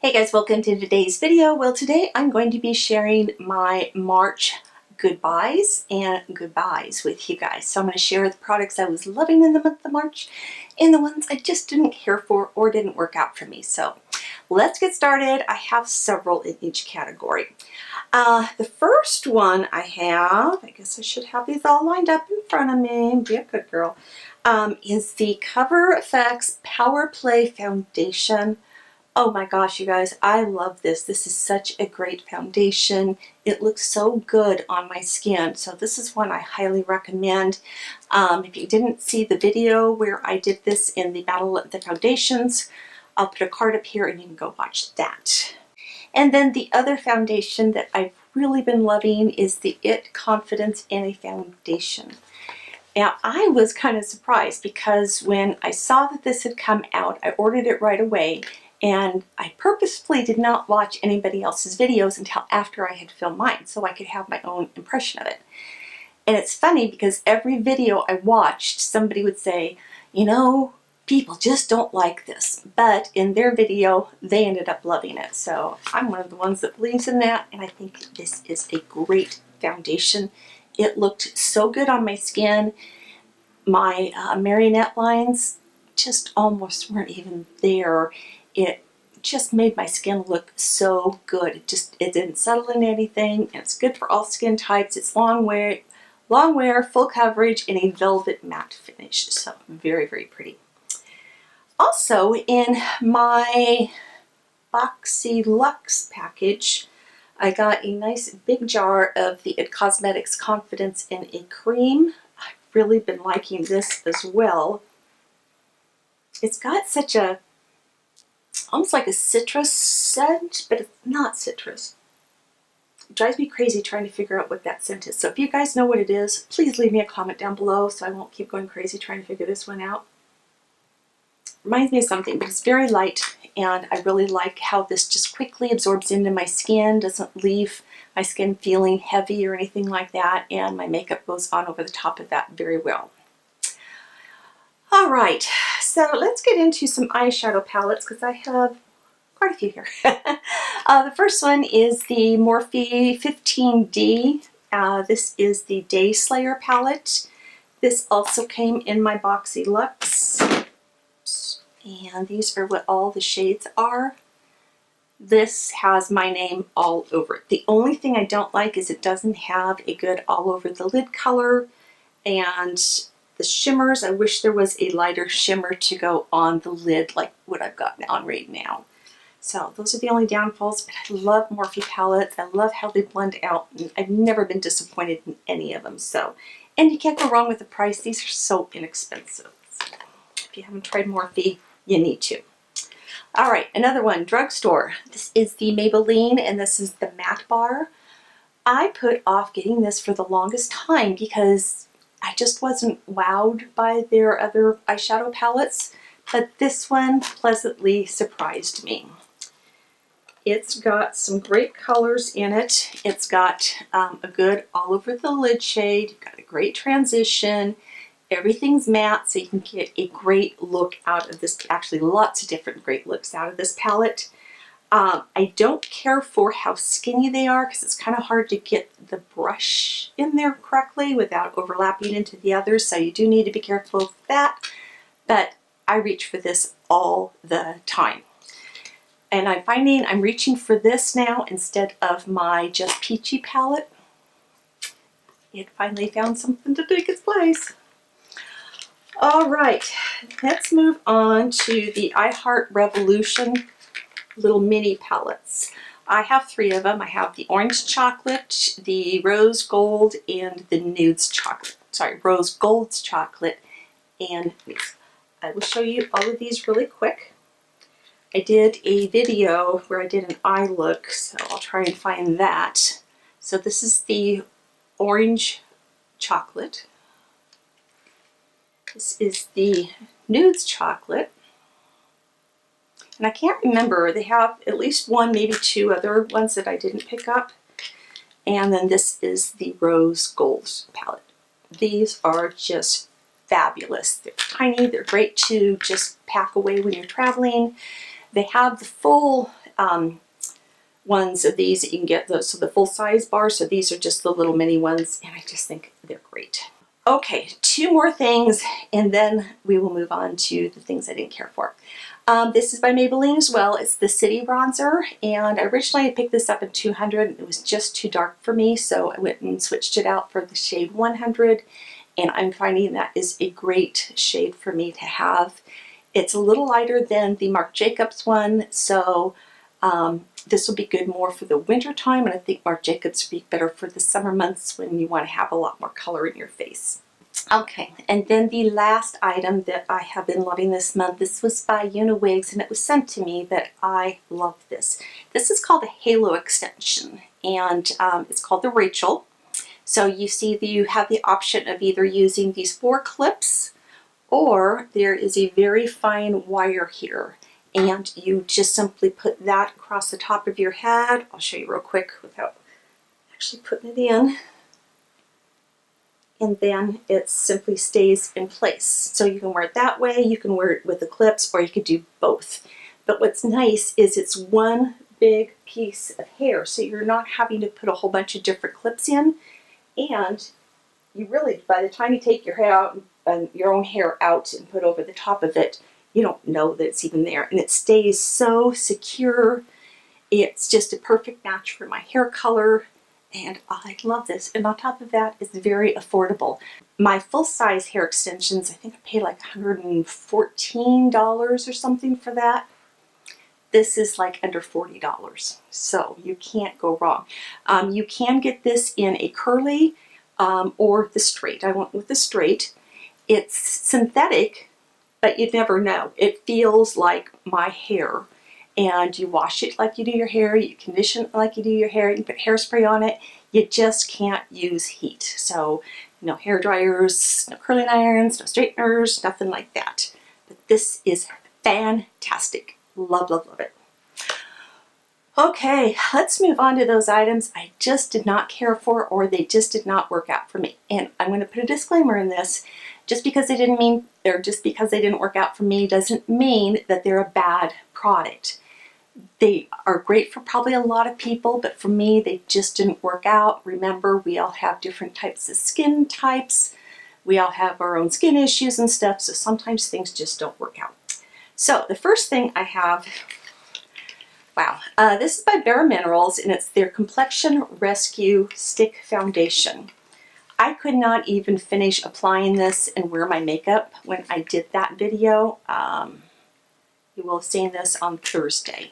Hey guys, welcome to today's video. Well, today I'm going to be sharing my March goodbyes and goodbyes with you guys. So I'm going to share the products I was loving in the month of March and the ones I just didn't care for or didn't work out for me. So let's get started. I have several in each category. The first one I have, I guess I should have these all lined up in front of me, be a good girl, is the Cover FX Power Play Foundation. Oh my gosh, you guys, I love this. This is such a great foundation. It looks so good on my skin. So this is one I highly recommend. If you didn't see the video where I did this in the Battle of the Foundations, I'll put a card up here and you can go watch that. And then the other foundation that I've really been loving is the IT Confidence in a Foundation. Now, I was kind of surprised because when I saw that this had come out, I ordered it right away. And I purposefully did not watch anybody else's videos until after I had filmed mine so I could have my own impression of it. And it's funny because every video I watched, somebody would say, you know, people just don't like this. But in their video, they ended up loving it. So I'm one of the ones that believes in that. And I think this is a great foundation. It looked so good on my skin. My marionette lines just almost weren't even there. It just made my skin look so good. It didn't settle in anything, and it's good for all skin types. It's long wear, full coverage, and a velvet matte finish. So very, very pretty. Also in my Boxy Luxe package, I got a nice big jar of the IT Cosmetics Confidence in a Cream. I've really been liking this as well. It's got such a almost like a citrus scent, but it's not citrus. It drives me crazy trying to figure out what that scent is. So if you guys know what it is, please leave me a comment down below so I won't keep going crazy trying to figure this one out. Reminds me of something, but it's very light, and I really like how this just quickly absorbs into my skin, doesn't leave my skin feeling heavy or anything like that, and my makeup goes on over the top of that very well. All right, so let's get into some eyeshadow palettes because I have quite a few here. The first one is the Morphe 15D. This is the Day Slayer palette. This also came in my Boxy Luxe. And these are what all the shades are. This has my name all over it. The only thing I don't like is it doesn't have a good all over the lid color, and the shimmers, I wish there was a lighter shimmer to go on the lid like what I've got on right now. So those are the only downfalls, but I love Morphe palettes. I love how they blend out, and I've never been disappointed in any of them. So, and you can't go wrong with the price. These are so inexpensive. So if you haven't tried Morphe, you need to. All right, another one, drugstore. This is the Maybelline, and this is the matte bar. I put off getting this for the longest time because I just wasn't wowed by their other eyeshadow palettes, but this one pleasantly surprised me. It's got some great colors in it. It's got a good all over the lid shade. You've got a great transition. Everything's matte, so you can get a great look out of this. Actually, lots of different great looks out of this palette. I don't care for how skinny they are because it's kind of hard to get the brush in there correctly without overlapping into the others, so you do need to be careful of that. But I reach for this all the time. And I'm finding I'm reaching for this now instead of my Just Peachy palette. It finally found something to take its place. All right, let's move on to the I Heart Revolution little mini palettes. I have three of them. I have the orange chocolate, the rose gold, and the nudes chocolate. Sorry, rose gold's chocolate and nudes. I will show you all of these really quick. I did a video where I did an eye look, so I'll try and find that. So this is the orange chocolate. This is the nudes chocolate. And I can't remember, they have at least one, maybe two other ones that I didn't pick up. And then this is the rose gold palette. These are just fabulous. They're tiny, they're great to just pack away when you're traveling. They have the full ones of these that you can get, those, so the full-size bars. So these are just the little mini ones, and I just think they're great. Okay, 2 more things, and then we will move on to the things I didn't care for. This is by Maybelline as well. It's the City Bronzer, and originally I picked this up in 200. It was just too dark for me, so I went and switched it out for the shade 100, and I'm finding that is a great shade for me to have. It's a little lighter than the Marc Jacobs one, so this will be good more for the winter time, and I think Marc Jacobs would be better for the summer months when you want to have a lot more color in your face. Okay, and then the last item that I have been loving this month, this was by Uniwigs, and it was sent to me that I love this. This is called the Halo Extension, and it's called the Rachel. So you see that you have the option of either using these 4 clips, or there is a very fine wire here, and you just simply put that across the top of your head. I'll show you real quick without actually putting it in. And then it simply stays in place. So you can wear it that way, you can wear it with the clips, or you could do both. But what's nice is it's one big piece of hair, so you're not having to put a whole bunch of different clips in, and you really, by the time you take your hair out, your own hair out and put over the top of it, you don't know that it's even there, and it stays so secure. It's just a perfect match for my hair color, and I love this. And on top of that, it's very affordable. My full-size hair extensions, I think I paid like $114 or something for that. This is like under $40, so you can't go wrong. You can get this in a curly or the straight. I went with the straight. It's synthetic, but you'd never know. It feels like my hair. And you wash it like you do your hair, you condition it like you do your hair, you put hairspray on it. You just can't use heat. So no hair dryers, no curling irons, no straighteners, nothing like that. But this is fantastic. Love, love, love it. Okay, let's move on to those items I just did not care for, or they just did not work out for me. And I'm going to put a disclaimer in this. Just because they didn't work out for me doesn't mean that they're a bad product. They are great for probably a lot of people, but for me, they just didn't work out. Remember, we all have different types of skin types. We all have our own skin issues and stuff, so sometimes things just don't work out. So the first thing I have, wow, this is by Bare Minerals, and it's their Complexion Rescue Stick Foundation. I could not even finish applying this and wear my makeup when I did that video. You will have seen this on Thursday.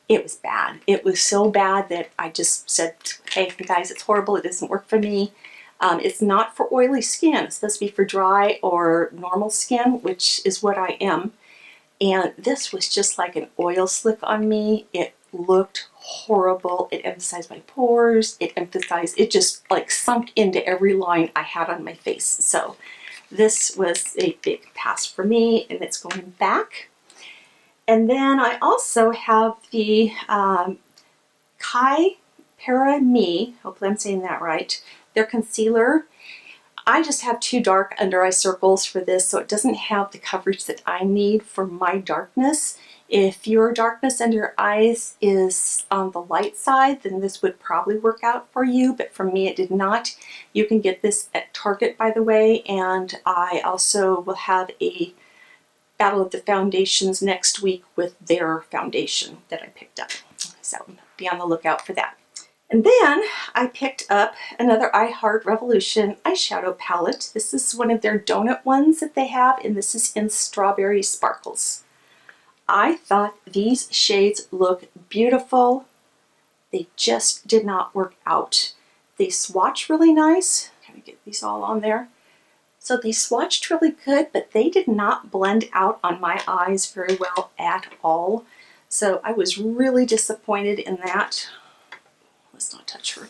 It was bad. It was so bad that I just said, hey guys, it's horrible. It doesn't work for me. It's not for oily skin. It's supposed to be for dry or normal skin, which is what I am. And this was just like an oil slick on me. It looked horrible. It emphasized my pores. It just like sunk into every line I had on my face. So this was a big pass for me, and it's going back. And then I also have the KarenReneBeauty, hopefully I'm saying that right, their concealer. I just have too dark under eye circles for this, so it doesn't have the coverage that I need for my darkness. If your darkness under your eyes is on the light side, then this would probably work out for you, but for me it did not. You can get this at Target, by the way, and I also will have a Battle of the Foundations next week with their foundation that I picked up. So be on the lookout for that. And then I picked up another I Heart Revolution eyeshadow palette. This is one of their donut ones that they have, and this is in Strawberry Sparkles. I thought these shades look beautiful. They just did not work out. They swatch really nice. Can I get these all on there? So they swatched really good, but they did not blend out on my eyes very well at all. So I was really disappointed in that. Let's not touch her.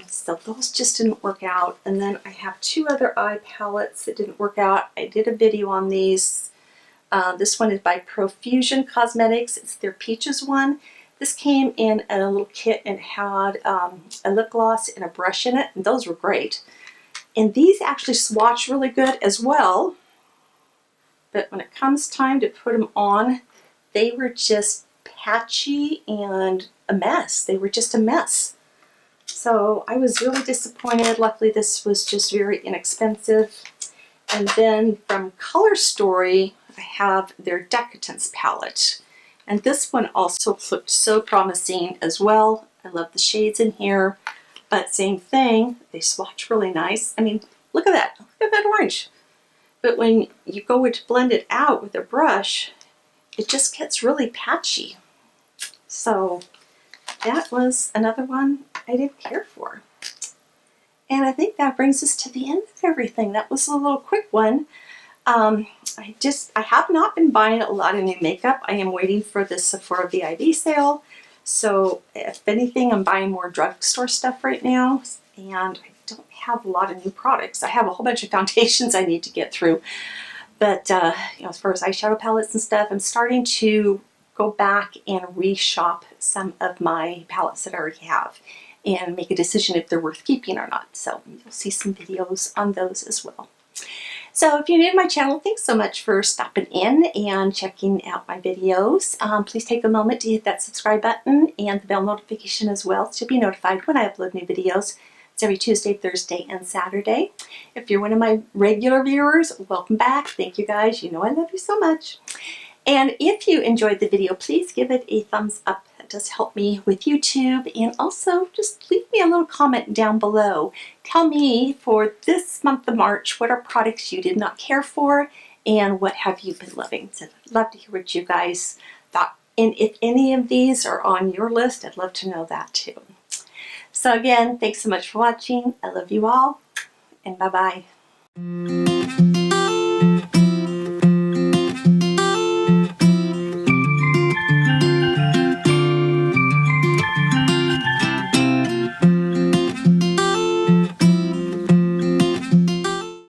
So those just didn't work out. And then I have 2 other eye palettes that didn't work out. I did a video on these. This one is by Profusion Cosmetics. It's their Peaches one. This came in a little kit and had a lip gloss and a brush in it, and those were great. And these actually swatch really good as well, but when it comes time to put them on, they were just patchy and a mess. They were just a mess. So I was really disappointed. Luckily this was just very inexpensive. And then from Color Story, I have their Decadence palette. And this one also looked so promising as well. I love the shades in here, but same thing, they swatch really nice. I mean, look at that. Look at that orange. But when you go to blend it out with a brush, it just gets really patchy. So that was another one I didn't care for. And I think that brings us to the end of everything. That was a little quick one. I have not been buying a lot of new makeup. I am waiting for the Sephora VIB sale. So if anything, I'm buying more drugstore stuff right now. And I don't have a lot of new products. I have a whole bunch of foundations I need to get through. But you know, as far as eyeshadow palettes and stuff, I'm starting to go back and reshop some of my palettes that I already have and make a decision if they're worth keeping or not. So you'll see some videos on those as well. So if you're new to my channel, thanks so much for stopping in and checking out my videos. Please take a moment to hit that subscribe button and the bell notification as well to be notified when I upload new videos. It's every Tuesday, Thursday, and Saturday. If you're one of my regular viewers, welcome back. Thank you guys. You know I love you so much. And if you enjoyed the video, please give it a thumbs up. That does help me with YouTube. And also just leave me a little comment down below. Tell me for this month of March, what are products you did not care for and what have you been loving? So I'd love to hear what you guys thought. And if any of these are on your list, I'd love to know that too. So again, thanks so much for watching. I love you all, and bye-bye.